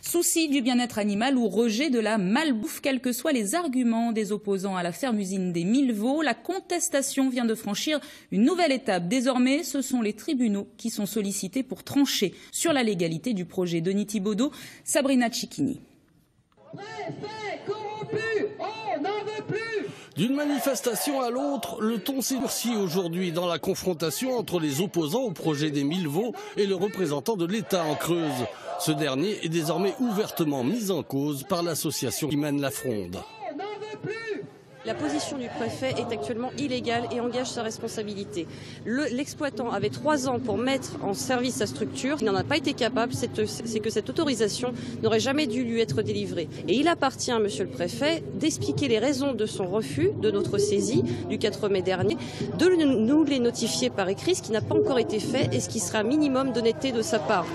Souci du bien-être animal ou rejet de la malbouffe, quels que soient les arguments des opposants à la ferme-usine des 1000 veaux, la contestation vient de franchir une nouvelle étape. Désormais, ce sont les tribunaux qui sont sollicités pour trancher sur la légalité du projet. Denis Thibaudeau, Sabrina Cicchini. Préfet corrompu, on n'en veut plus. D'une manifestation à l'autre, le ton s'est durci aujourd'hui dans la confrontation entre les opposants au projet des 1000 veaux et le représentant de l'État en Creuse. Ce dernier est désormais ouvertement mis en cause par l'association qui mène la fronde. On n'en veut plus. La position du préfet est actuellement illégale et engage sa responsabilité. L'exploitant avait 3 ans pour mettre en service sa structure. Il n'en a pas été capable, c'est que cette autorisation n'aurait jamais dû lui être délivrée. Et il appartient, monsieur le préfet, d'expliquer les raisons de son refus, de notre saisie du 4 mai dernier, de nous les notifier par écrit, ce qui n'a pas encore été fait et ce qui sera un minimum d'honnêteté de sa part.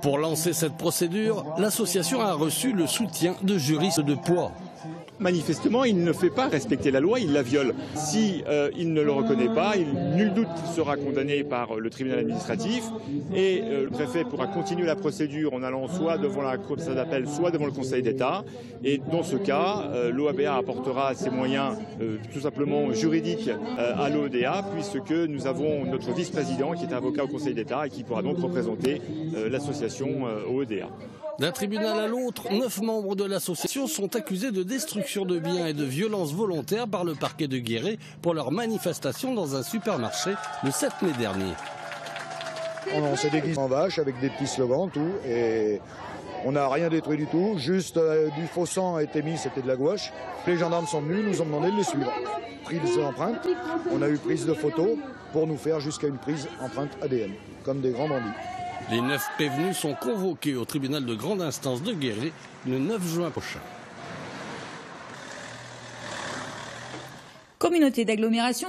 Pour lancer cette procédure, l'association a reçu le soutien de juristes de poids. Manifestement, il ne fait pas respecter la loi, il la viole. Si il ne le reconnaît pas, nul doute qu'il sera condamné par le tribunal administratif et le préfet pourra continuer la procédure en allant soit devant la cour d'appel, soit devant le Conseil d'État. Et dans ce cas, l'OABA apportera ses moyens tout simplement juridiques à l'OEDA, puisque nous avons notre vice-président qui est avocat au Conseil d'État et qui pourra donc représenter l'association OEDA. D'un tribunal à l'autre, 9 membres de l'association sont accusés de destruction de biens et de violence volontaire par le parquet de Guéret pour leur manifestation dans un supermarché le 7 mai dernier. On s'est déguisé en vache avec des petits slogans, tout, et on n'a rien détruit du tout, juste du faux sang a été mis, c'était de la gouache. Les gendarmes sont venus, nous ont demandé de les suivre. Prise d'empreinte, on a eu prise de photos pour nous faire jusqu'à une prise empreinte ADN, comme des grands bandits. Les 9 prévenus sont convoqués au tribunal de grande instance de Guéret le 9 juin prochain. Communauté d'agglomération